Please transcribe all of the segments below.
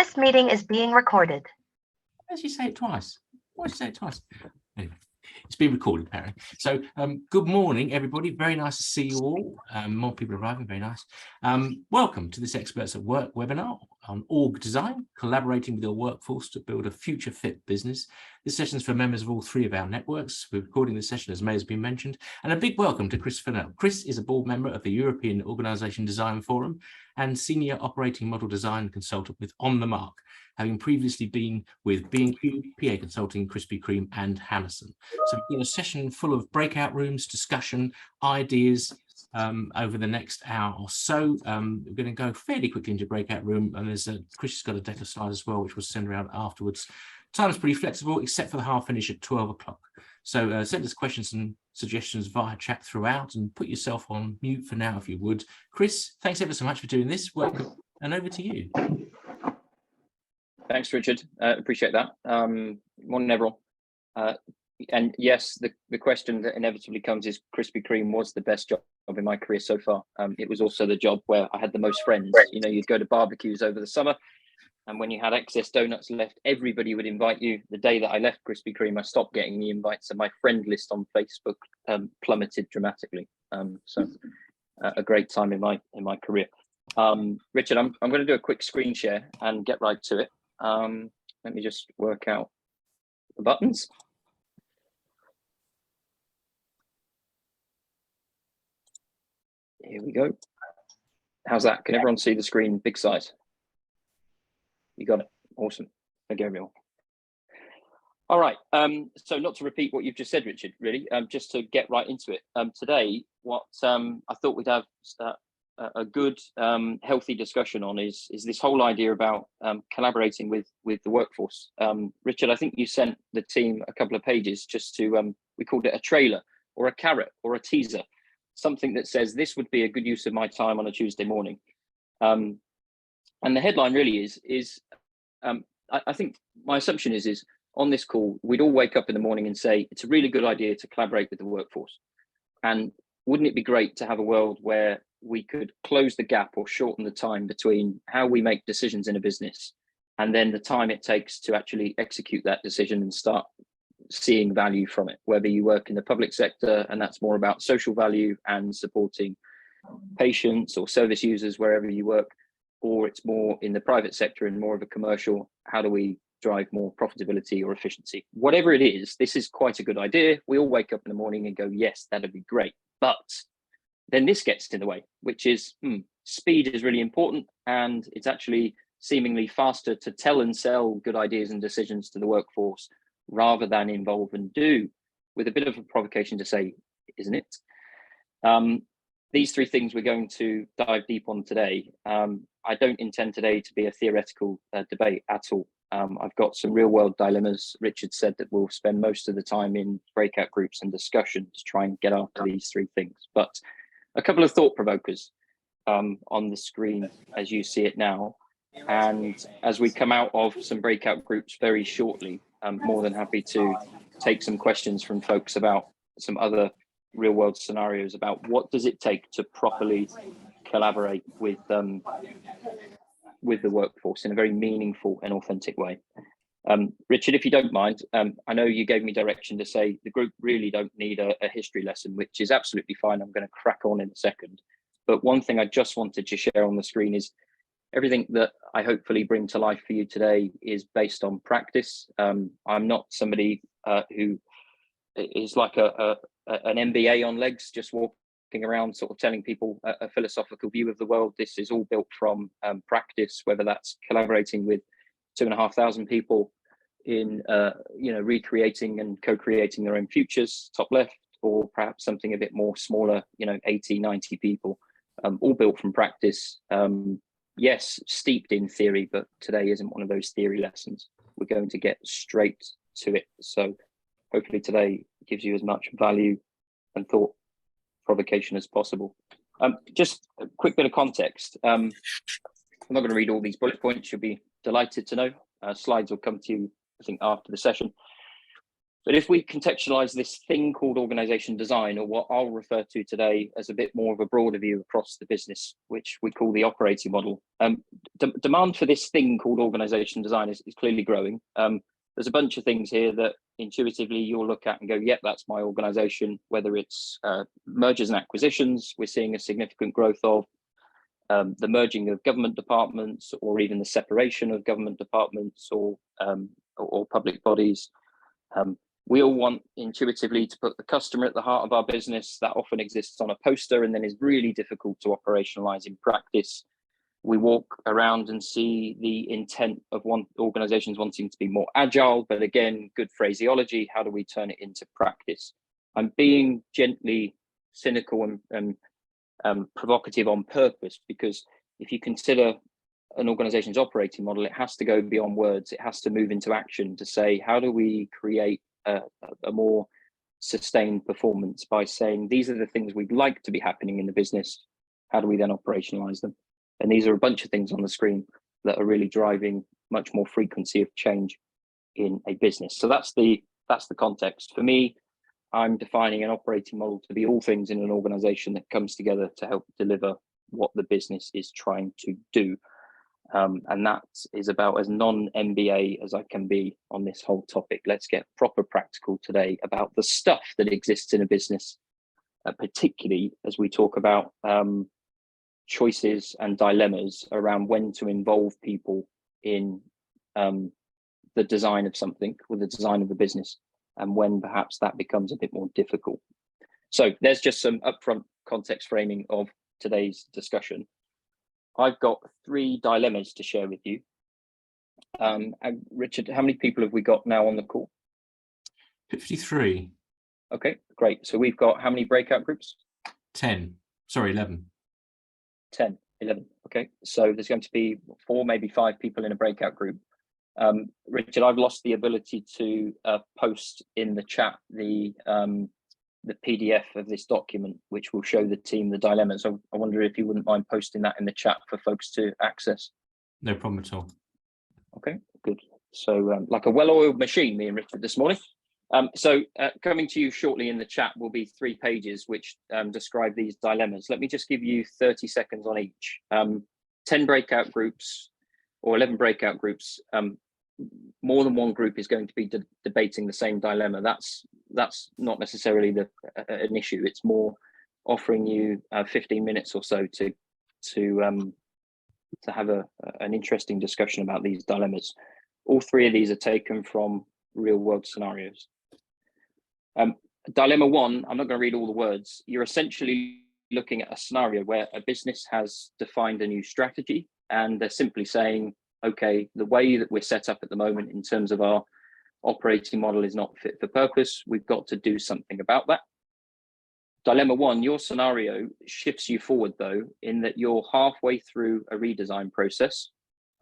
This meeting is being recorded. Why did you say it twice? Why did you say it twice? Anyway, it's being recorded apparently. So good morning, everybody. Very nice to see you all. More people arriving, very nice. Welcome to this Experts at Work webinar on org design, collaborating with your workforce to build a future fit business. This session is for members of all three of our networks. We're recording this session, as may has been mentioned, and a big welcome to Chris Fennell. Chris is a board member of the European Organisation Design Forum and Senior Operating Model Design Consultant with On The Mark, having previously been with B&Q, PA Consulting, Krispy Kreme and Hammerson. So we've got a session full of breakout rooms, discussion, ideas over the next hour or so. We're going to go fairly quickly into breakout room, and Chris has got a deck of slides as well, which we'll send around afterwards. Time's pretty flexible, except for the half finish at 12 o'clock. So send us questions and suggestions via chat throughout, and put yourself on mute for now if you would. Chris, thanks ever so much for doing this. Welcome, and over to you. Thanks, Richard. Appreciate that. Morning, everyone. And yes, the question that inevitably comes is, Krispy Kreme was the best job in my career so far. It was also the job where I had the most friends. You know, you'd go to barbecues over the summer, and when you had excess donuts left, everybody would invite you. The day that I left Krispy Kreme, I stopped getting the invites, and my friend list on Facebook plummeted dramatically. So a great time in my career. Richard, I'm going to do a quick screen share and get right to it. Let me just work out the buttons. Here we go. How's that? Can everyone see the screen big size? You got it. Awesome. Thank you, everyone. All right. So not to repeat what you've just said, Richard, really, just to get right into it. Today, what I thought we'd have a good, healthy discussion on is this whole idea about collaborating with the workforce. Richard, I think you sent the team a couple of pages just to, we called it a trailer or a carrot or a teaser, something that says this would be a good use of my time on a Tuesday morning. And the headline really is I think my assumption is on this call, we'd all wake up in the morning and say, it's a really good idea to collaborate with the workforce. And wouldn't it be great to have a world where we could close the gap or shorten the time between how we make decisions in a business and then the time it takes to actually execute that decision and start seeing value from it, whether you work in the public sector and that's more about social value and supporting patients or service users wherever you work, or it's more in the private sector and more of a commercial, how do we drive more profitability or efficiency? Whatever it is, this is quite a good idea. We all wake up in the morning and go, yes, that'd be great. But then this gets in the way, which is speed is really important, and it's actually seemingly faster to tell and sell good ideas and decisions to the workforce rather than involve and do, with a bit of a provocation to say, isn't it? These three things we're going to dive deep on today. I don't intend today to be a theoretical debate at all. I've got some real world dilemmas. Richard said that we'll spend most of the time in breakout groups and discussion to try and get after these three things. But a couple of thought provokers on the screen as you see it now. And as we come out of some breakout groups very shortly, I'm more than happy to take some questions from folks about some other real world scenarios about what does it take to properly collaborate with the workforce in a very meaningful and authentic way. Richard, if you don't mind, I know you gave me direction to say the group really don't need a history lesson, which is absolutely fine. I'm going to crack on in a second. But one thing I just wanted to share on the screen is everything that I hopefully bring to life for you today is based on practice. I'm not somebody who is like an MBA on legs, just walking around sort of telling people a philosophical view of the world. This is all built from practice, whether that's collaborating with 2,500 people in recreating and co-creating their own futures, top left, or perhaps something a bit more smaller, 80, 90 people, all built from practice. Yes, steeped in theory, but today isn't one of those theory lessons. We're going to get straight to it. So hopefully today gives you as much value and thought provocation as possible. Just a quick bit of context. I'm not going to read all these bullet points. You'll be delighted to know. Slides will come to you, I think, after the session. But if we contextualize this thing called organization design, or what I'll refer to today as a bit more of a broader view across the business, which we call the operating model, demand for this thing called organization design is clearly growing. There's a bunch of things here that intuitively you'll look at and go, yep, that's my organization, whether it's mergers and acquisitions, we're seeing a significant growth of the merging of government departments, or even the separation of government departments or public bodies. We all want intuitively to put the customer at the heart of our business. That often exists on a poster and then is really difficult to operationalize in practice. We walk around and see the intent of organizations wanting to be more agile, but again, good phraseology. How do we turn it into practice? I'm being gently cynical and provocative on purpose, because if you consider an organization's operating model, it has to go beyond words. It has to move into action to say, how do we create a more sustained performance by saying, these are the things we'd like to be happening in the business. How do we then operationalize them? And these are a bunch of things on the screen that are really driving much more frequency of change in a business. So that's the context. For me, I'm defining an operating model to be all things in an organization that comes together to help deliver what the business is trying to do. And that is about as non-MBA as I can be on this whole topic. Let's get proper practical today about the stuff that exists in a business, particularly as we talk about choices and dilemmas around when to involve people in the design of something or the design of the business, and when perhaps that becomes a bit more difficult. So there's just some upfront context framing of today's discussion. I've got 3 dilemmas to share with you. And Richard, how many people have we got now on the call? 53. Okay, great. So we've got how many breakout groups? 10. Sorry, 11. 10, 11. Okay, so there's going to be 4, maybe 5 people in a breakout group. Richard, I've lost the ability to post in the chat the PDF of this document, which will show the team the dilemmas. So I wonder if you wouldn't mind posting that in the chat for folks to access. No problem at all. Okay, good. So like a well-oiled machine, me and Richard this morning. So coming to you shortly in the chat will be 3 pages which describe these dilemmas. Let me just give you 30 seconds on each. 10 breakout groups or 11 breakout groups. More than one group is going to be debating the same dilemma. That's not necessarily an issue. It's more offering you 15 minutes or so to have an interesting discussion about these dilemmas. All 3 of these are taken from real world scenarios. Dilemma 1, I'm not going to read all the words. You're essentially looking at a scenario where a business has defined a new strategy and they're simply saying, okay, the way that we're set up at the moment in terms of our operating model is not fit for purpose. We've got to do something about that. Dilemma 1, your scenario shifts you forward though, in that you're halfway through a redesign process.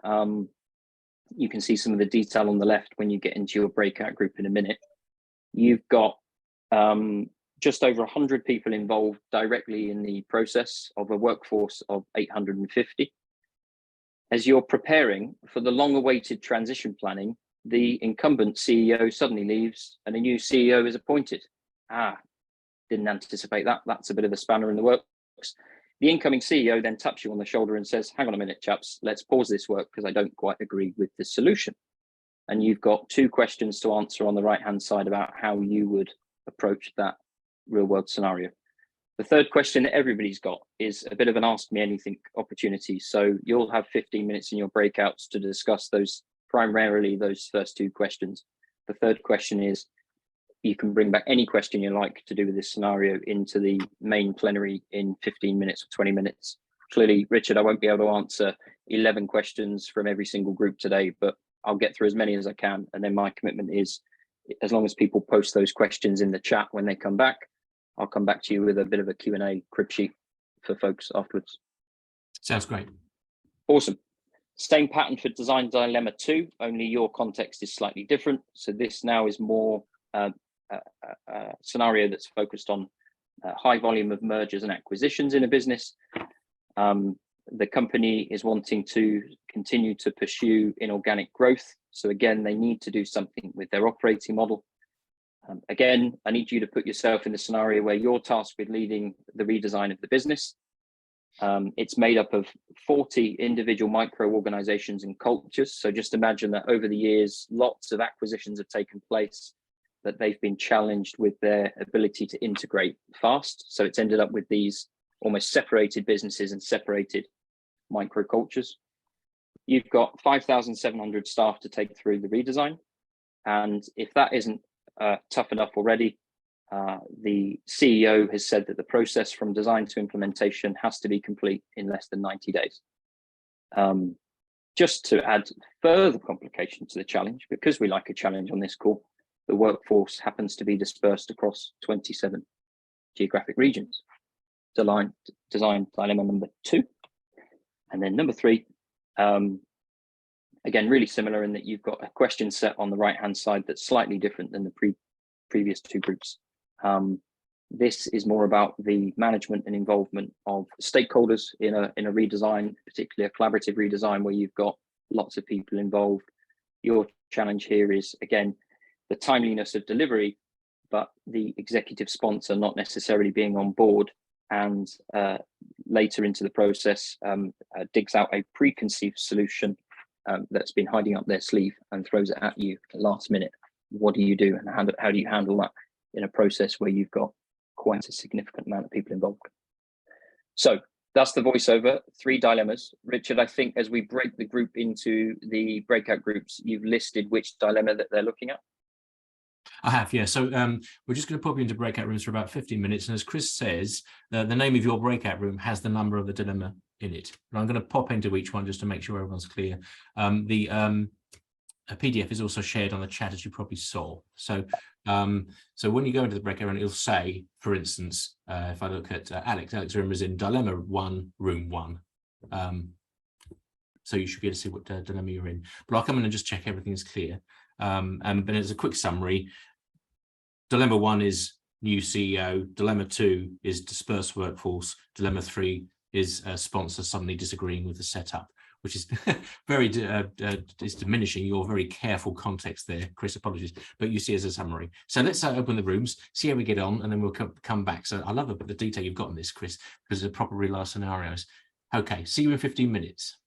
You can see some of the detail on the left when you get into your breakout group in a minute. You've got just over 100 people involved directly in the process of a workforce of 850. As you're preparing for the long-awaited transition planning, the incumbent CEO suddenly leaves and a new CEO is appointed. Didn't anticipate that. That's a bit of a spanner in the works. The incoming CEO then taps you on the shoulder and says, hang on a minute, chaps, let's pause this work because I don't quite agree with the solution. And you've got 2 questions to answer on the right-hand side about how you would approach that real-world scenario. The third question that everybody's got is a bit of an ask me anything opportunity. So you'll have 15 minutes in your breakouts to discuss primarily those first 2 questions. The third question is, you can bring back any question you like to do with this scenario into the main plenary in 15 minutes or 20 minutes. Clearly, Richard, I won't be able to answer 11 questions from every single group today, but I'll get through as many as I can. And then my commitment is, as long as people post those questions in the chat when they come back, I'll come back to you with a bit of a Q&A crib sheet for folks afterwards. Sounds great. Awesome. Same pattern for design dilemma 2, only your context is slightly different. So this now is more a scenario that's focused on high volume of mergers and acquisitions in a business. The company is wanting to continue to pursue inorganic growth. So again, they need to do something with their operating model. Again, I need you to put yourself in the scenario where you're tasked with leading the redesign of the business. It's made up of 40 individual micro-organizations and cultures. So just imagine that over the years, lots of acquisitions have taken place, that they've been challenged with their ability to integrate fast. So it's ended up with these almost separated businesses and separated micro-cultures. You've got 5,700 staff to take through the redesign. And if that isn't tough enough already, the CEO has said that the process from design to implementation has to be complete in less than 90 days. Just to add further complication to the challenge, because we like a challenge on this call, the workforce happens to be dispersed across 27 geographic regions. Design dilemma number 2. And then number 3, again, really similar in that you've got a question set on the right-hand side that's slightly different than the previous 2 groups. This is more about the management and involvement of stakeholders in a redesign, particularly a collaborative redesign where you've got lots of people involved. Your challenge here is, again, the timeliness of delivery, but the executive sponsor not necessarily being on board, and later into the process digs out a preconceived solution that's been hiding up their sleeve and throws it at you at the last minute. What do you do, and how do you handle that in a process where you've got quite a significant amount of people involved? So that's the voiceover, 3 dilemmas. Richard, I think as we break the group into the breakout groups, you've listed which dilemma that they're looking at. I have, yeah. So we're just going to pop you into breakout rooms for about 15 minutes. And as Chris says, the name of your breakout room has the number of the dilemma in it. But I'm going to pop into each one just to make sure everyone's clear. A PDF is also shared on the chat, as you probably saw. So so when you go into the breakout room, it'll say, for instance, if I look at Alex's room is in dilemma 1, room 1. So you should be able to see what dilemma you're in. But I'll come in and just check everything is clear. And then as a quick summary, dilemma 1 is new CEO. Dilemma 2 is dispersed workforce. Dilemma 3 is sponsor suddenly disagreeing with the setup, which is very is diminishing your very careful context there, Chris. Apologies, but you see as a summary. So let's open the rooms, see how we get on, and then we'll come back. So I love the detail you've got in this, Chris, because it's a proper real life scenarios. Okay, see you in 15 minutes.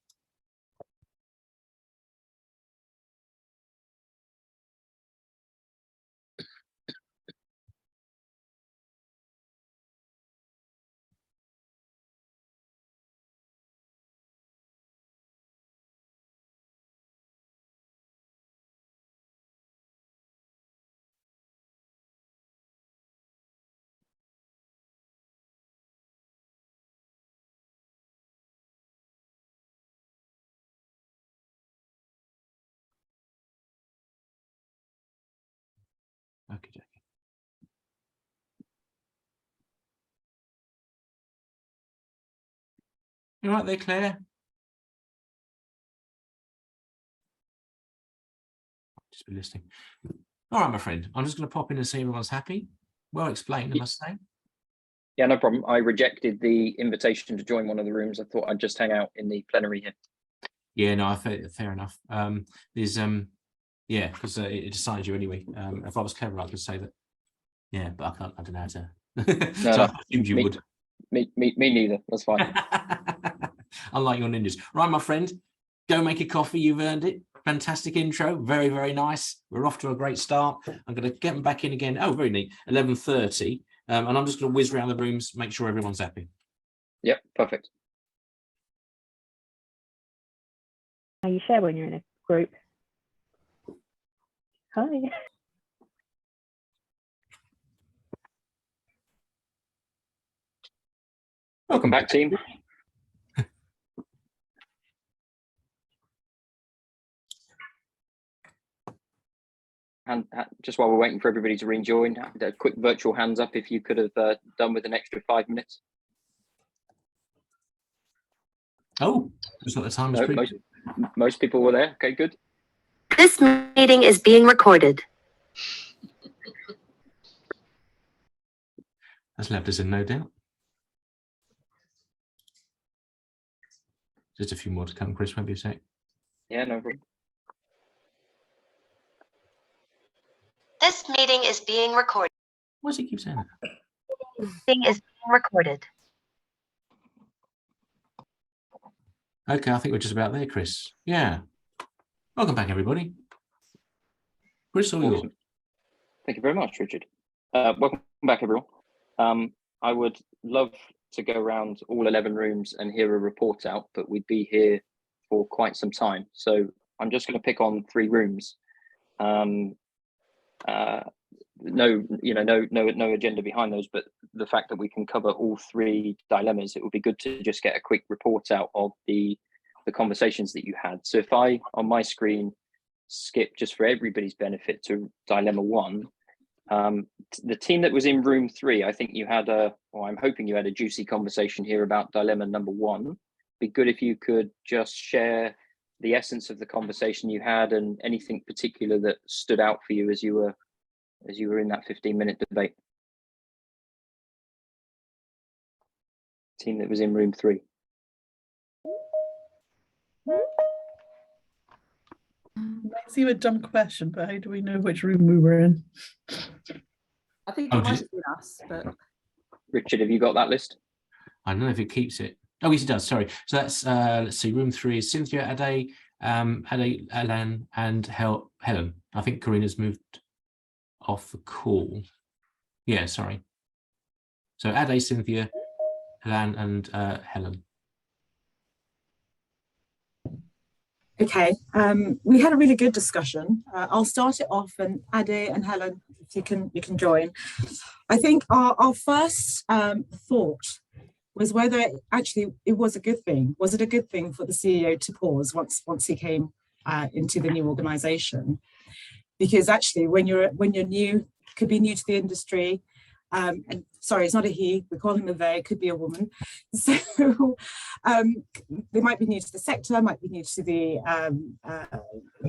Okay. You all right there, Claire? Just be listening. All right, my friend. I'm just going to pop in and see everyone's happy. Well explained, I must say. Yeah, no problem. I rejected the invitation to join one of the rooms. I thought I'd just hang out in the plenary here. Yeah, no, fair enough. There's yeah, because it decides you anyway. If I was clever, I could say that. Yeah, but I can't. I don't know how to. No, So no, I assumed you would. Me neither. That's fine. Unlike your ninjas. Right, my friend, go make a coffee. You've earned it. Fantastic intro. Very, very nice. We're off to a great start. I'm going to get them back in again. Oh, very neat. 11:30. And I'm just going to whiz around the rooms, make sure everyone's happy. Yep, perfect. You share when you're in a group. Hi. Welcome back, team. And just while we're waiting for everybody to rejoin, a quick virtual hands up if you could have done with an extra 5 minutes. Oh, just like the time was most people were there. Okay, good. This meeting is being recorded. That's left us in no doubt. Just a few more to come, Chris. Won't be a sec. Yeah, no problem. This meeting is being recorded. Why does it keep saying that? Meeting is being recorded. Okay, I think we're just about there, Chris. Yeah. Welcome back, everybody. Chris, all yours. Awesome. Thank you very much, Richard. Welcome back, everyone. I would love to go around all 11 rooms and hear a report out, but we'd be here for quite some time. So I'm just going to pick on 3 rooms. No agenda behind those, but the fact that we can cover all 3 dilemmas, it would be good to just get a quick report out of the conversations that you had. So if I, on my screen, skip just for everybody's benefit to dilemma 1, the team that was in room 3, I think you had I'm hoping you had a juicy conversation here about dilemma number 1. Be good if you could just share the essence of the conversation you had and anything particular that stood out for you as you were in that 15-minute debate. Team that was in room 3. Might seem a dumb question, but how do we know which room we were in? I think Oh, it might did have been us, but Richard, have you got that list? I don't know if it keeps it. Oh, yes, it does. Sorry. So that's let's see. Room 3 is Cynthia, Ade, Alan, and Helen. I think Karina's moved off the call. Yeah, sorry. So Ade, Cynthia, Alan, and Helen. okay. We had a really good discussion. I'll start it off, and Ade and Helen, if you can join. I think our first thought was whether it was a good thing. Was it a good thing for the CEO to pause once he came into the new organisation? Because actually, when you're new, could be new to the industry. And sorry, it's not a he. We call him a they. Could be a woman. So they might be new to the sector, might be new to the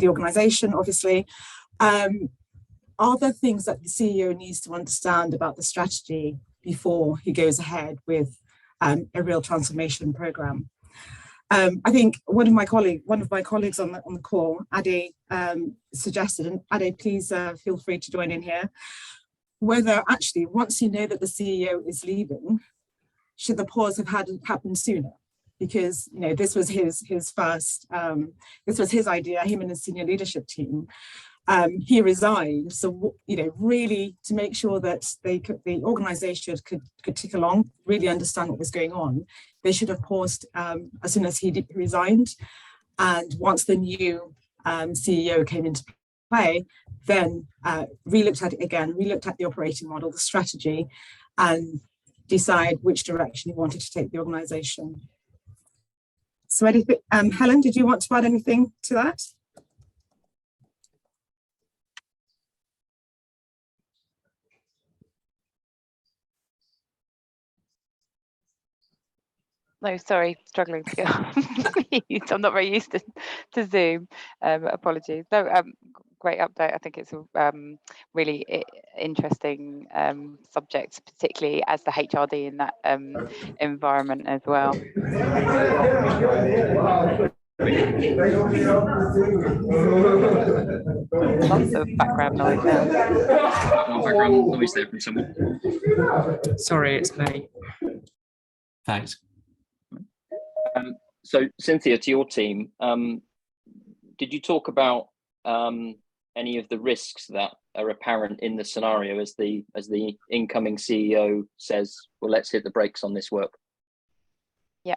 organisation. Obviously, are there things that the CEO needs to understand about the strategy before he goes ahead with a real transformation program? I think one of my colleagues on the call, Ade, suggested, and Ade, please feel free to join in here, whether actually once you know that the CEO is leaving, should the pause have happened sooner? Because this was his first, this was his idea, him and his senior leadership team. He resigned, so really to make sure that the organisation could tick along, really understand what was going on, they should have paused as soon as he resigned, and once the new CEO came into play, then re-looked at it again, re-looked at the operating model, the strategy, and decide which direction he wanted to take the organisation. So anything, Helen, did you want to add anything to that? No, sorry, struggling to get on mute. I'm not very used to Zoom. Apologies. No, great update. I think it's a really interesting subject, particularly as the HRD in that environment as well. Lots of background noise now. Background noise there from someone. Sorry, it's me. Thanks. So Cynthia, to your team, did you talk about any of the risks that are apparent in the scenario as the incoming CEO says, well, let's hit the brakes on this work? Yeah,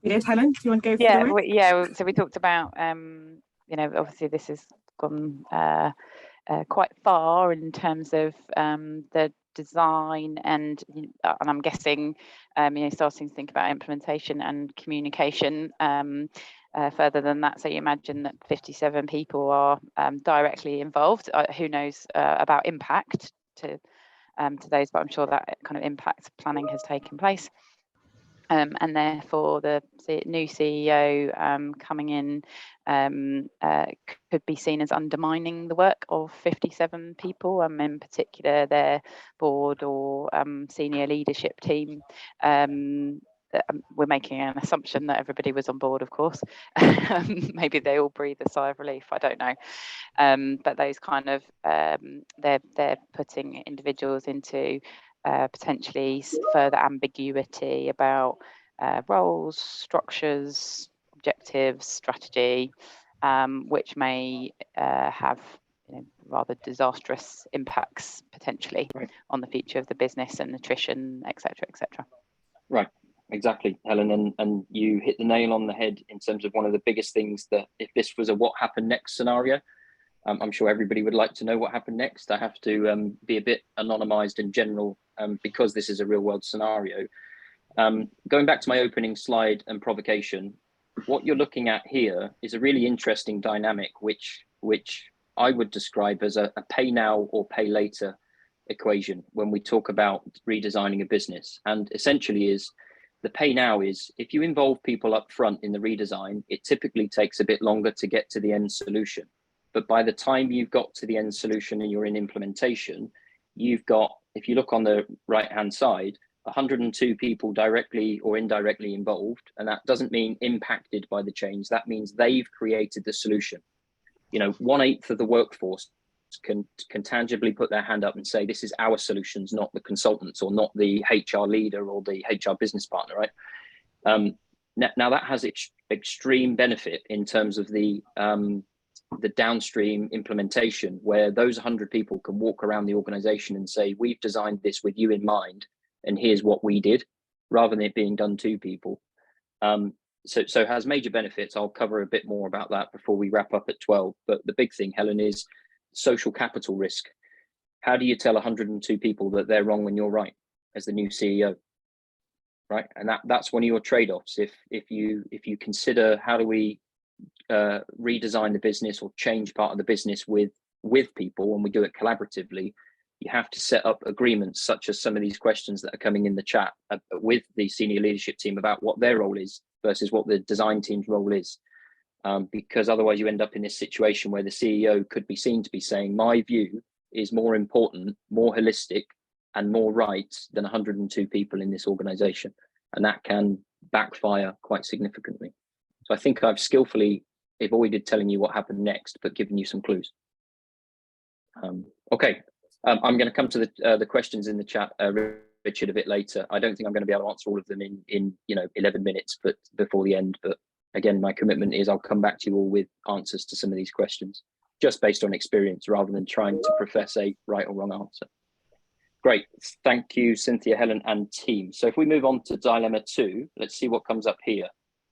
Helen, do you want to go through it? So we talked about obviously this has gone quite far in terms of the design and I'm guessing starting to think about implementation and communication further than that. So you imagine that 57 people are directly involved. Who knows about impact to those, but I'm sure that kind of impact planning has taken place. And therefore the new CEO coming in could be seen as undermining the work of 57 people, in particular their board or senior leadership team. we're making an assumption that everybody was on board, of course. Maybe they all breathe a sigh of relief, I don't know. But those kind of, they're putting individuals into potentially further ambiguity about roles, structures, objectives, strategy, which may have rather disastrous impacts potentially on the future of the business and attrition, etc., etc. Right, exactly, Helen, and you hit the nail on the head in terms of one of the biggest things, that if this was a what happened next scenario, I'm sure everybody would like to know what happened next. I have to be a bit anonymized in general because this is a real world scenario. Going back to my opening slide and provocation, what you're looking at here is a really interesting dynamic, which I would describe as a pay now or pay later equation when we talk about redesigning a business. And essentially is the pay now is, if you involve people up front in the redesign, it typically takes a bit longer to get to the end solution. But by the time you've got to the end solution and you're in implementation, you've got, if you look on the right hand side, 102 people directly or indirectly involved. And that doesn't mean impacted by the change. That means they've created the solution. 1/8 of the workforce can tangibly put their hand up and say, this is our solutions, not the consultants or not the HR leader or the HR business partner, right? Now that has extreme benefit in terms of the downstream implementation, where those 100 people can walk around the organization and say, we've designed this with you in mind, and here's what we did, rather than it being done to people. So it has major benefits. I'll cover a bit more about that before we wrap up at 12. But the big thing, Helen, is social capital risk. How do you tell 102 people that they're wrong when you're right as the new CEO, right? And that's one of your trade-offs. If you consider how do we redesign the business or change part of the business with people, and we do it collaboratively, you have to set up agreements such as some of these questions that are coming in the chat with the senior leadership team about what their role is versus what the design team's role is. Because otherwise you end up in this situation where the CEO could be seen to be saying, my view is more important, more holistic, and more right than 102 people in this organization. And that can backfire quite significantly. So I think I've skillfully avoided telling you what happened next, but given you some clues. Okay, I'm going to come to the questions in the chat, Richard, a bit later. I don't think I'm going to be able to answer all of them in 11 minutes, but before the end. But again, my commitment is I'll come back to you all with answers to some of these questions, just based on experience rather than trying to profess a right or wrong answer. Great, thank you, Cynthia, Helen, and team. So if we move on to dilemma 2, let's see what comes up here.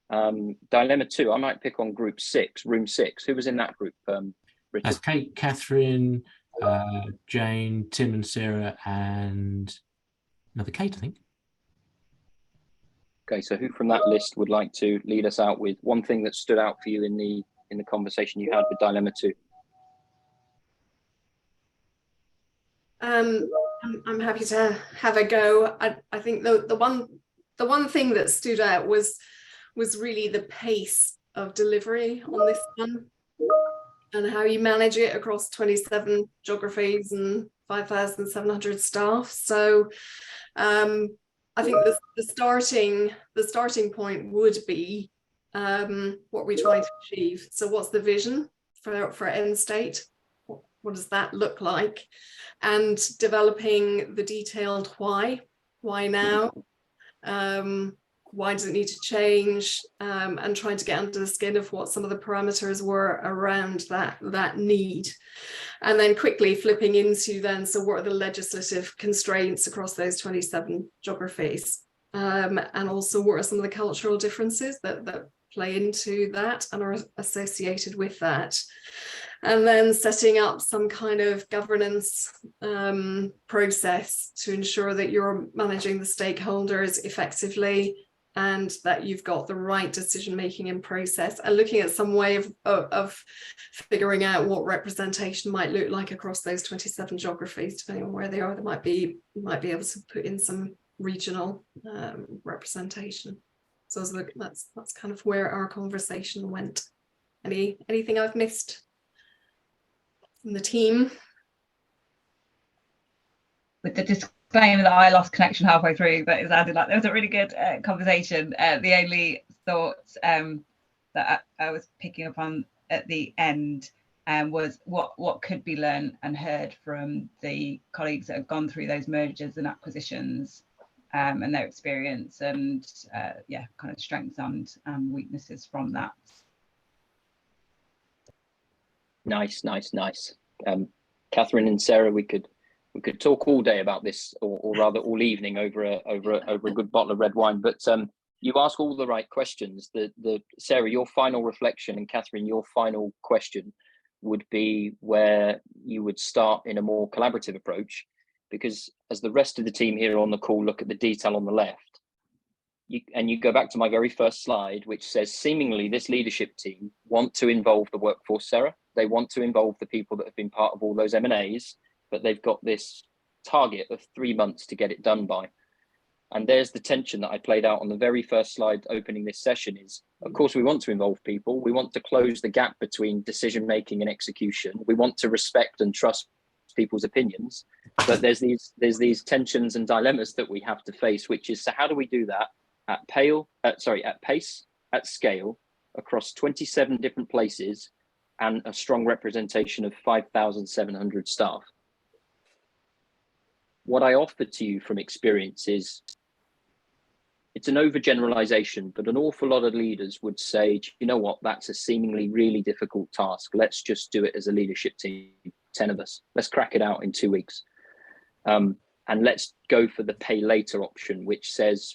Dilemma 2, I might pick on group 6, room 6. Who was in that group, Richard? That's Kate, Catherine, Jane, Tim and Sarah, and another Kate, I think. Okay, so who from that list would like to lead us out with one thing that stood out for you in the conversation you had with dilemma 2? I'm happy to have a go. I think the one thing that stood out was really the pace of delivery on this one, and how you manage it across 27 geographies and 5,700 staff. So I think the starting point would be what we're trying to achieve. So what's the vision for end state? What does that look like? And developing the detailed why now? Why does it need to change? And trying to get under the skin of what some of the parameters were around that need. And then quickly flipping into then, so what are the legislative constraints across those 27 geographies? And also what are some of the cultural differences that play into that and are associated with that? And then setting up some kind of governance process to ensure that you're managing the stakeholders effectively and that you've got the right decision-making in process, and looking at some way of figuring out what representation might look like across those 27 geographies, depending on where they are. They might be able to put in some regional representation. So that's kind of where our conversation went. Anything I've missed from the team? With the disclaimer that I lost connection halfway through, but it sounded like there was a really good conversation. The only thought that I was picking up on at the end was what could be learned and heard from the colleagues that have gone through those mergers and acquisitions, and their experience, and yeah, kind of strengths and weaknesses from that. Nice. Catherine and Sarah, we could talk all day about this, or rather all evening over a good bottle of red wine. But you ask all the right questions. The Sarah, your final reflection, and Catherine, your final question would be where you would start in a more collaborative approach, because as the rest of the team here on the call look at the detail on the left, you go back to my very first slide, which says seemingly this leadership team want to involve the workforce, Sarah. They want to involve the people that have been part of all those M&As, but they've got this target of 3 months to get it done by. And there's the tension that I played out on the very first slide opening this session is, of course, we want to involve people. We want to close the gap between decision making and execution. We want to respect and trust people's opinions, but there's these tensions and dilemmas that we have to face, which is, so how do we do that at pace, at scale, across 27 different places, and a strong representation of 5,700 staff? What I offer to you from experience is, it's an overgeneralization, but an awful lot of leaders would say, you know what, that's a seemingly really difficult task. Let's just do it as a leadership team, 10 of us. Let's crack it out in 2 weeks. And let's go for the pay later option, which says,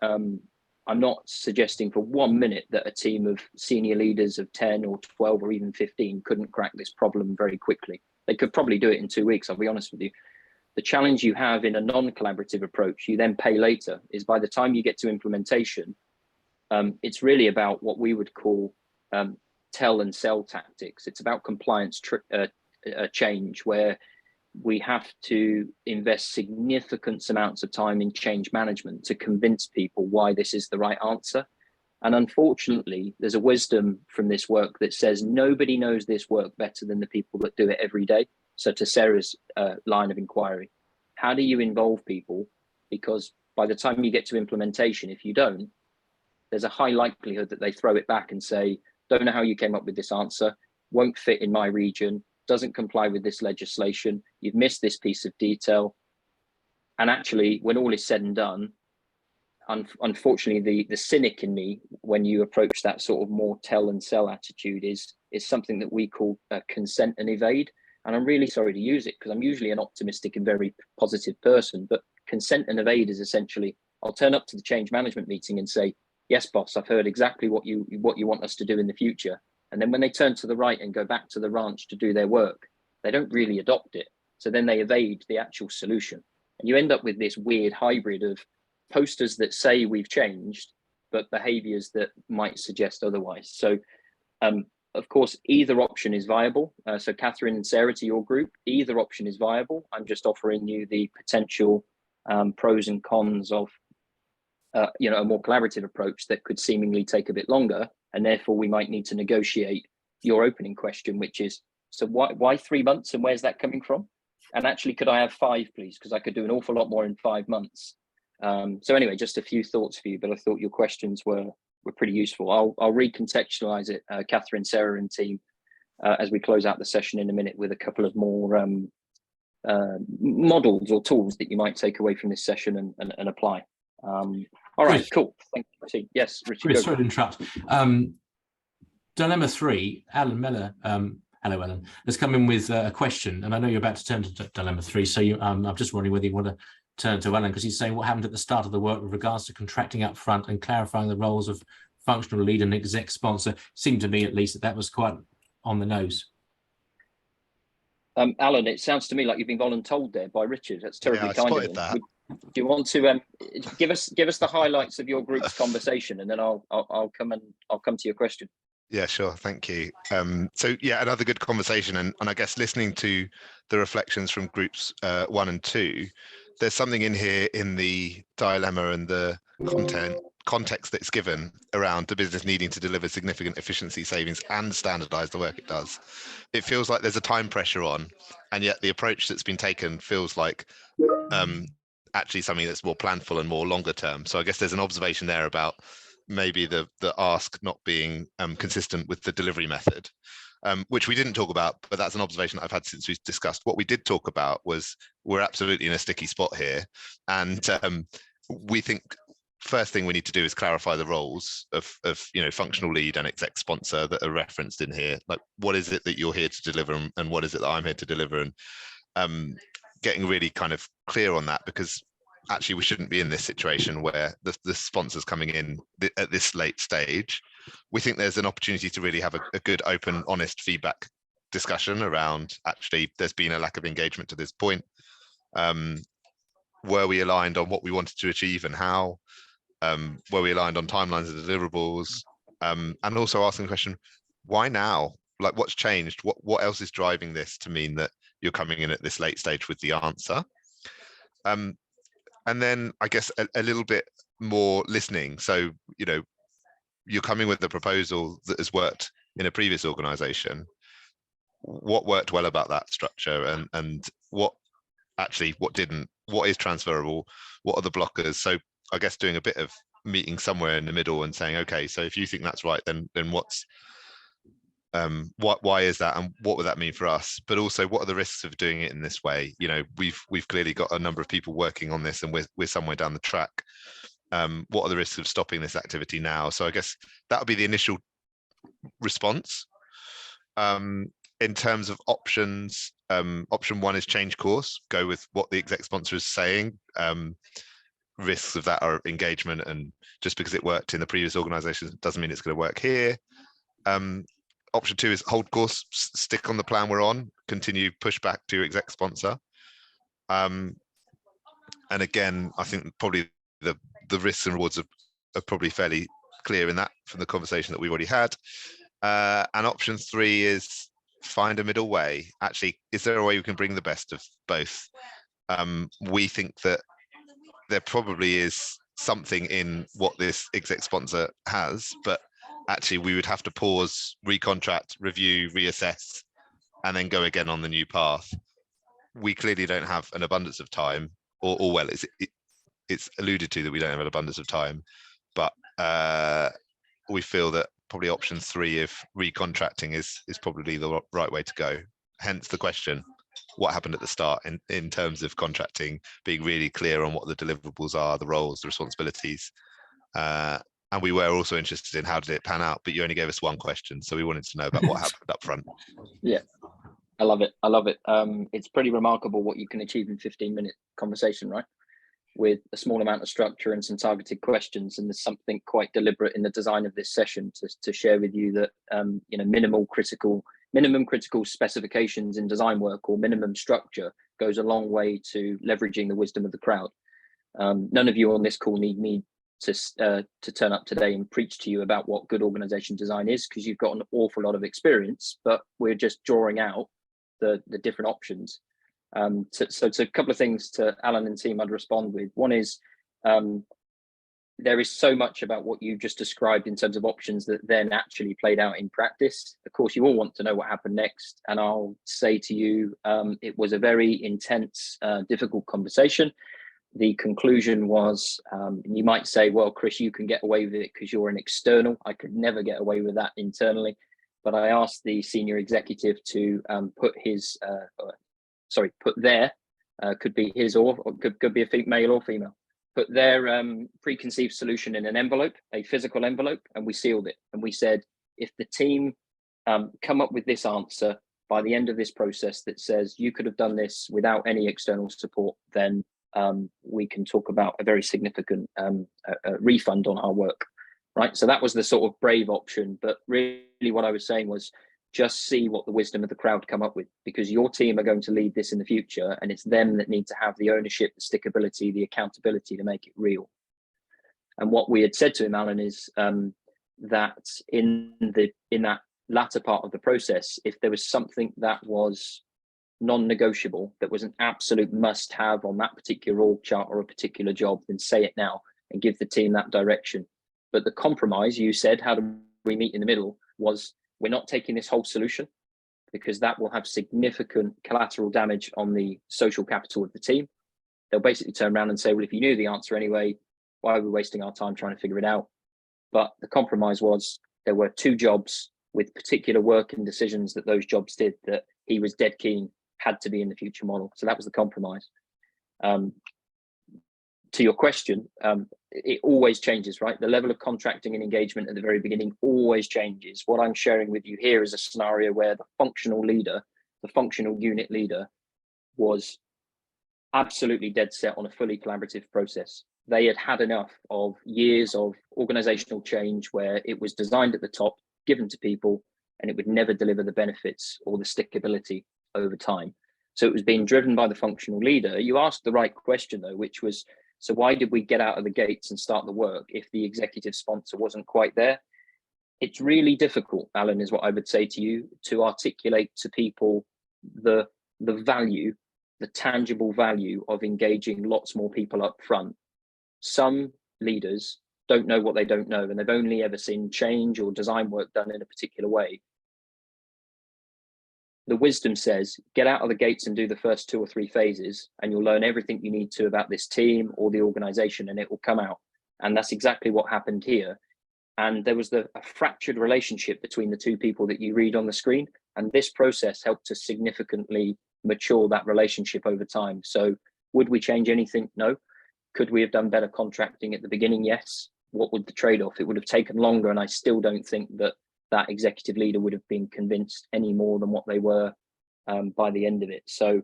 I'm not suggesting for 1 minute that a team of senior leaders of 10 or 12 or even 15 couldn't crack this problem very quickly. They could probably do it in 2 weeks, I'll be honest with you. The challenge you have in a non-collaborative approach, you then pay later, is by the time you get to implementation, it's really about what we would call tell and sell tactics. It's about compliance change, where we have to invest significant amounts of time in change management to convince people why this is the right answer. And unfortunately, there's a wisdom from this work that says nobody knows this work better than the people that do it every day. So to Sarah's line of inquiry, how do you involve people? Because by the time you get to implementation, if you don't, there's a high likelihood that they throw it back and say, don't know how you came up with this answer, won't fit in my region, doesn't comply with this legislation, you've missed this piece of detail. And actually, when all is said and done, unfortunately, the cynic in me, when you approach that sort of more tell and sell attitude, is something that we call consent and evade. And I'm really sorry to use it, because I'm usually an optimistic and very positive person, but consent and evade is essentially, I'll turn up to the change management meeting and say, yes, boss, I've heard exactly what you want us to do in the future. And then when they turn to the right and go back to the ranch to do their work, they don't really adopt it. So then they evade the actual solution. And you end up with this weird hybrid of posters that say we've changed, but behaviors that might suggest otherwise. So, of course, either option is viable. So Catherine and Sarah, to your group, either option is viable. I'm just offering you the potential pros and cons of a more collaborative approach that could seemingly take a bit longer. And therefore, we might need to negotiate your opening question, which is, so why 3 months, and where's that coming from? And actually, could I have 5, please? Because I could do an awful lot more in 5 months. So anyway, just a few thoughts for you, but I thought your questions were pretty useful. I'll recontextualize it, Catherine, Sarah, and team, as we close out the session in a minute with a couple of more models or tools that you might take away from this session and apply. All right, cool. Thank you. Yes, Richard. Chris, sorry to interrupt. Dilemma 3, Alan Meller, hello, Alan, has come in with a question, and I know you're about to turn to Dilemma 3, so I'm just wondering whether you want to turn to Alan, because he's saying what happened at the start of the work with regards to contracting up front and clarifying the roles of functional lead and exec sponsor. Seemed to me, at least, that was quite on the nose. Alan, it sounds to me like you've been voluntold there by Richard. That's terribly kind of him. That. Do you want to give us the highlights of your group's conversation, and then I'll come to your question. Yeah, sure. Thank you. So yeah, another good conversation, and I guess listening to the reflections from groups 1 and 2, there's something in here in the dilemma and the context that's given around the business needing to deliver significant efficiency savings and standardize the work it does. It feels like there's a time pressure on, and yet the approach that's been taken feels like actually something that's more planful and more longer term. So I guess there's an observation there about maybe the ask not being consistent with the delivery method, which we didn't talk about, but that's an observation that I've had since we discussed. What we did talk about was we're absolutely in a sticky spot here, and we think first thing we need to do is clarify the roles of functional lead and exec sponsor that are referenced in here. Like, what is it that you're here to deliver, and what is it that I'm here to deliver, and getting really kind of clear on that, because actually we shouldn't be in this situation where the sponsors coming in at this late stage. We think there's an opportunity to really have a good, open, honest feedback discussion around, actually there's been a lack of engagement to this point. Were we aligned on what we wanted to achieve and how? Were we aligned on timelines and deliverables? And also asking the question, why now? Like, what's changed? What else is driving this to mean that you're coming in at this late stage with the answer? And then I guess a little bit more listening. So, you're coming with a proposal that has worked in a previous organization. What worked well about that structure, and what didn't? What is transferable? What are the blockers? So I guess doing a bit of meeting somewhere in the middle and saying, okay, so if you think that's right, then what's why is that, and what would that mean for us? But also, what are the risks of doing it in this way? We've clearly got a number of people working on this, and we're somewhere down the track. What are the risks of stopping this activity now? So I guess that would be the initial response. In terms of options, option one is change course, go with what the exec sponsor is saying. Risks of that are engagement, and just because it worked in the previous organization doesn't mean it's going to work here. Option two is hold course, stick on the plan we're on, continue push back to your exec sponsor. And again, I think probably the risks and rewards are probably fairly clear in that from the conversation that we've already had. And option three is find a middle way. Actually, is there a way we can bring the best of both? We think that there probably is something in what this exec sponsor has, but actually we would have to pause, recontract, review, reassess, and then go again on the new path. We clearly don't have an abundance of time, or well, it's alluded to that we don't have an abundance of time, but we feel that probably option three of recontracting is probably the right way to go. Hence the question, what happened at the start in terms of contracting, being really clear on what the deliverables are, the roles, the responsibilities. And we were also interested in how did it pan out, but you only gave us one question, so we wanted to know about what happened up front. Yeah, I love it. It's pretty remarkable what you can achieve in 15-minute conversation, right? With a small amount of structure and some targeted questions. And there's something quite deliberate in the design of this session to share with you that minimum critical specifications in design work, or minimum structure, goes a long way to leveraging the wisdom of the crowd. None of you on this call need me to turn up today and preach to you about what good organization design is, because you've got an awful lot of experience, but we're just drawing out the different options. So a couple of things to Alan and team I'd respond with. One is, there is so much about what you just described in terms of options that then actually played out in practice. Of course, you all want to know what happened next, and I'll say to you, it was a very intense, difficult conversation. The conclusion was, you might say, well, Chris, you can get away with it because you're an external. I could never get away with that internally. But I asked the senior executive to put their, could be his or could be a male or female, put their preconceived solution in an envelope, a physical envelope, and we sealed it. And we said, if the team come up with this answer by the end of this process that says you could have done this without any external support, then we can talk about a very significant refund on our work, right? So that was the sort of brave option. But really what I was saying was, just see what the wisdom of the crowd come up with, because your team are going to lead this in the future, and it's them that need to have the ownership, the stickability, the accountability to make it real. And what we had said to him, Alan, is that in that latter part of the process, if there was something that was non-negotiable, that was an absolute must-have on that particular org chart or a particular job, then say it now and give the team that direction. But the compromise, you said, how do we meet in the middle, was, we're not taking this whole solution, because that will have significant collateral damage on the social capital of the team. they'll basically turn around and say, well, if you knew the answer anyway, why are we wasting our time trying to figure it out? But the compromise was there were 2 jobs with particular work and decisions that those jobs did that he was dead keen had to be in the future model. So that was the compromise. To your question, it always changes, right? The level of contracting and engagement at the very beginning always changes. What I'm sharing with you here is a scenario where the functional leader, the functional unit leader, was absolutely dead set on a fully collaborative process. They had had enough of years of organizational change where it was designed at the top, given to people, and it would never deliver the benefits or the stickability over time. So it was being driven by the functional leader. You asked the right question though, which was, so why did we get out of the gates and start the work if the executive sponsor wasn't quite there? It's really difficult, Alan, is what I would say to you, to articulate to people the value, the tangible value of engaging lots more people up front. Some leaders don't know what they don't know, and they've only ever seen change or design work done in a particular way. The wisdom says, get out of the gates and do the first 2 or 3 phases, and you'll learn everything you need to about this team or the organization, and it will come out. And that's exactly what happened here. And there was a fractured relationship between the 2 people that you read on the screen. And this process helped to significantly mature that relationship over time. So would we change anything? No. Could we have done better contracting at the beginning? Yes. What would the trade-off? It would have taken longer. And I still don't think that executive leader would have been convinced any more than what they were by the end of it. So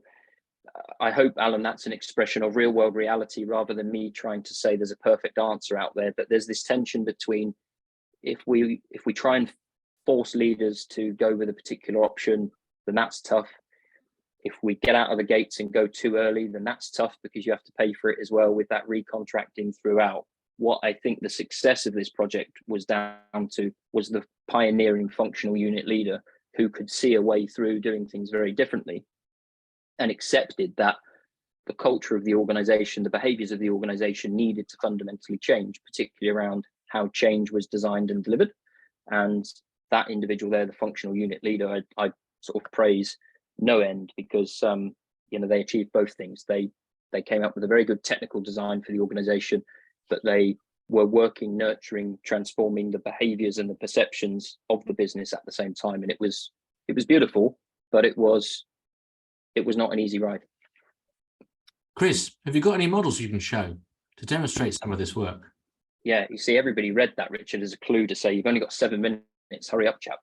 I hope, Alan, that's an expression of real world reality rather than me trying to say there's a perfect answer out there. But there's this tension between if we try and force leaders to go with a particular option, then that's tough. If we get out of the gates and go too early, then that's tough because you have to pay for it as well with that recontracting throughout. What I think the success of this project was down to was the pioneering functional unit leader who could see a way through doing things very differently and accepted that the culture of the organization, the behaviors of the organization needed to fundamentally change, particularly around how change was designed and delivered. And that individual there, the functional unit leader, I sort of praise no end because they achieved both things. They came up with a very good technical design for the organization, but they were working, nurturing, transforming the behaviors and the perceptions of the business at the same time. And it was beautiful, but it was not an easy ride. Chris, have you got any models you can show to demonstrate some of this work? Yeah, you see, everybody read that, Richard, as a clue to say you've only got 7 minutes. Hurry up, chap.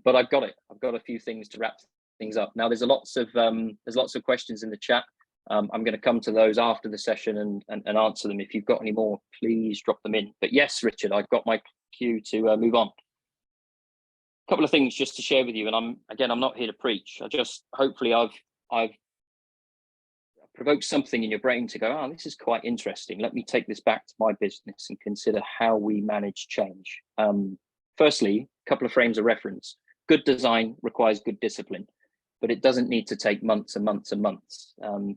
But I've got it. I've got a few things to wrap things up. Now, there's lots of questions in the chat. I'm going to come to those after the session and answer them. If you've got any more, please drop them in. But yes, Richard, I've got my cue to move on. A couple of things just to share with you, and I'm not here to preach. Hopefully I've provoked something in your brain to go, oh, this is quite interesting. Let me take this back to my business and consider how we manage change. Firstly, a couple of frames of reference. Good design requires good discipline, but it doesn't need to take months and months and months.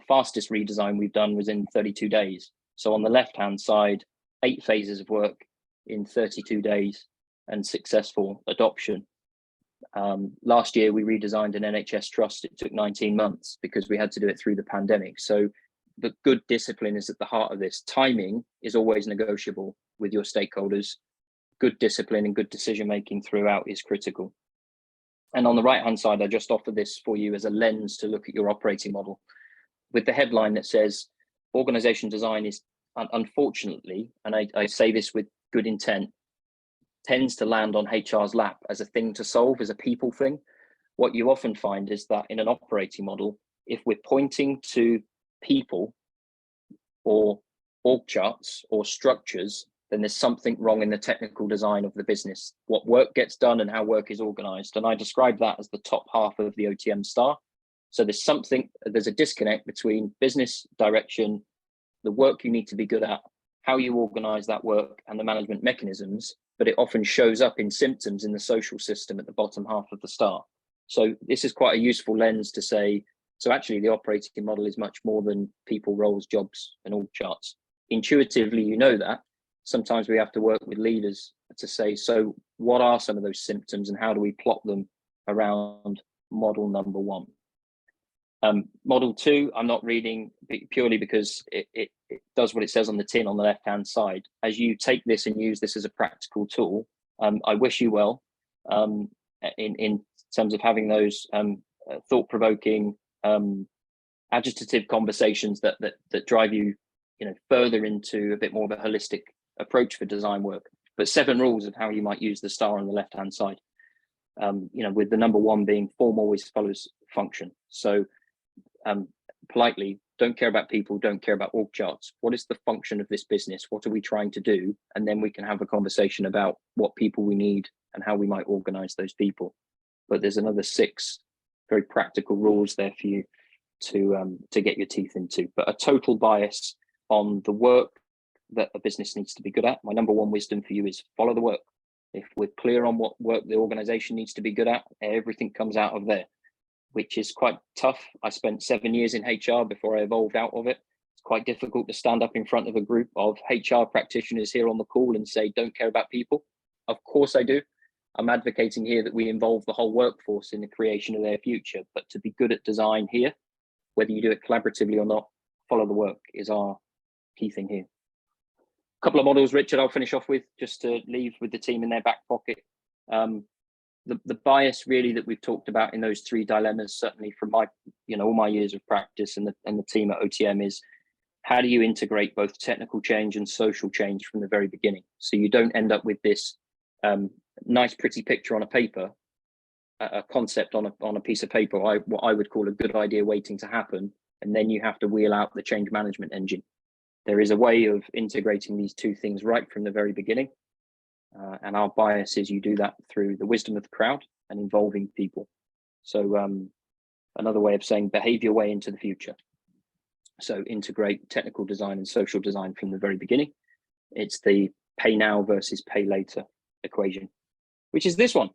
Fastest redesign we've done was in 32 days. So on the left-hand side, 8 phases of work in 32 days and successful adoption. Last year, we redesigned an NHS trust. It took 19 months because we had to do it through the pandemic. So the good discipline is at the heart of this. Timing is always negotiable with your stakeholders. Good discipline and good decision-making throughout is critical. And on the right-hand side, I just offer this for you as a lens to look at your operating model with the headline that says, organization design is, unfortunately, and I say this with good intent, tends to land on HR's lap as a thing to solve, as a people thing. What you often find is that in an operating model, if we're pointing to people or org charts or structures, then there's something wrong in the technical design of the business, what work gets done and how work is organized. And I describe that as the top half of the OTM star. So there's a disconnect between business direction, the work you need to be good at, how you organize that work, and the management mechanisms, but it often shows up in symptoms in the social system at the bottom half of the star. So this is quite a useful lens to say, so actually the operating model is much more than people, roles, jobs, and org charts. Intuitively, you know that. Sometimes we have to work with leaders to say, so what are some of those symptoms and how do we plot them around model number 1? Model 2, I'm not reading purely because it does what it says on the tin on the left-hand side. As you take this and use this as a practical tool, I wish you well in terms of having those thought-provoking, agitative conversations that drive you, further into a bit more of a holistic approach for design work. But 7 rules of how you might use the star on the left-hand side. With the number 1 being form always follows function. So politely, don't care about people, don't care about org charts. What is the function of this business? What are we trying to do? And then we can have a conversation about what people we need and how we might organize those people. But there's another 6 very practical rules there for you to get your teeth into. But a total bias on the work that a business needs to be good at. My number 1 wisdom for you is follow the work. If we're clear on what work the organization needs to be good at, everything comes out of there, which is quite tough. I spent 7 years in HR before I evolved out of it. It's quite difficult to stand up in front of a group of HR practitioners here on the call and say, don't care about people. Of course I do. I'm advocating here that we involve the whole workforce in the creation of their future, but to be good at design here, whether you do it collaboratively or not, follow the work is our key thing here. A couple of models, Richard, I'll finish off with, just to leave with the team in their back pocket. The bias really that we've talked about in those 3 dilemmas, certainly from my, all my years of practice and the team at OTM, is how do you integrate both technical change and social change from the very beginning? So you don't end up with this nice, pretty picture on a paper, a concept on a piece of paper, what I would call a good idea waiting to happen, and then you have to wheel out the change management engine. There is a way of integrating these 2 things right from the very beginning. And our bias is you do that through the wisdom of the crowd and involving people. So another way of saying behave your way into the future. So integrate technical design and social design from the very beginning. It's the pay now versus pay later equation, which is this one,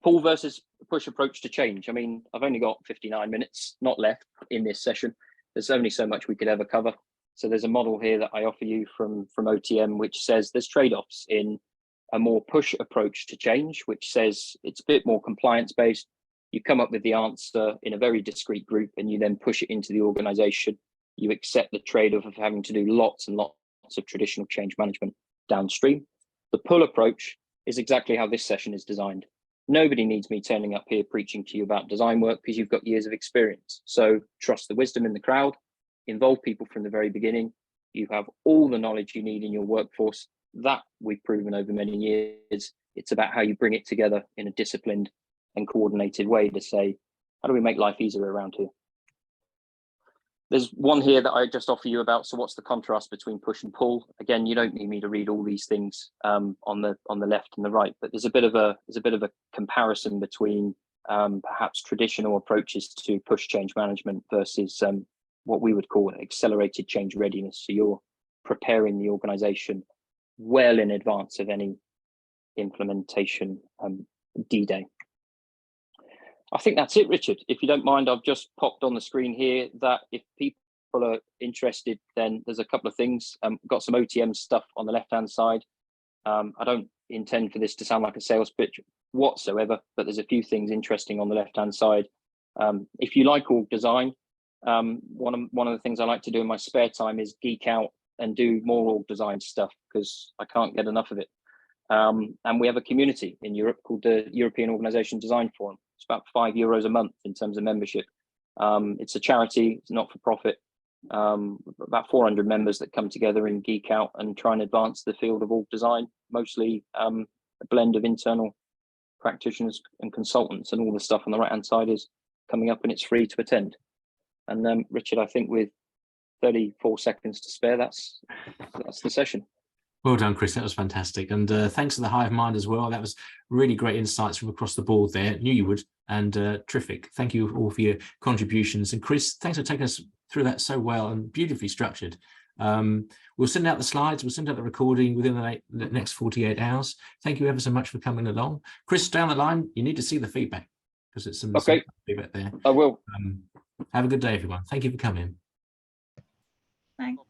pull versus push approach to change. I mean, I've only got 59 minutes not left in this session. There's only so much we could ever cover. So there's a model here that I offer you from OTM, which says there's trade-offs in a more push approach to change, which says it's a bit more compliance based. You come up with the answer in a very discrete group and you then push it into the organization. You accept the trade-off of having to do lots and lots of traditional change management downstream. The pull approach is exactly how this session is designed. Nobody needs me turning up here preaching to you about design work because you've got years of experience. So trust the wisdom in the crowd, involve people from the very beginning. You have all the knowledge you need in your workforce. That we've proven over many years. It's about how you bring it together in a disciplined and coordinated way to say, how do we make life easier around here? There's one here that I just offer you about. So what's the contrast between push and pull? Again, you don't need me to read all these things on the left and the right, but there's a bit of a comparison between perhaps traditional approaches to push change management versus what we would call accelerated change readiness. So you're preparing the organization well in advance of any implementation D-Day. I think that's it, Richard. If you don't mind, I've just popped on the screen here that if people are interested, then there's a couple of things. Got some OTM stuff on the left-hand side. I don't intend for this to sound like a sales pitch whatsoever, but there's a few things interesting on the left-hand side. If you like org design, one of the things I like to do in my spare time is geek out and do more org design stuff because I can't get enough of it. And we have a community in Europe called the European Organization Design Forum. It's about €5 a month in terms of membership. It's a charity, it's not for profit. About 400 members that come together and geek out and try and advance the field of org design, mostly a blend of internal practitioners and consultants, and all the stuff on the right hand side is coming up and it's free to attend. And Richard, I think with 34 seconds to spare, that's the session. Well done, Chris. That was fantastic. And thanks to the Hive Mind as well. That was really great insights from across the board there. Knew you would. And terrific. Thank you all for your contributions. And Chris, thanks for taking us through that so well and beautifully structured. We'll send out the slides. We'll send out the recording within the next 48 hours. Thank you ever so much for coming along. Chris, down the line, you need to see the feedback because it's some feedback there. I will. Have a good day, everyone. Thank you for coming. Thanks.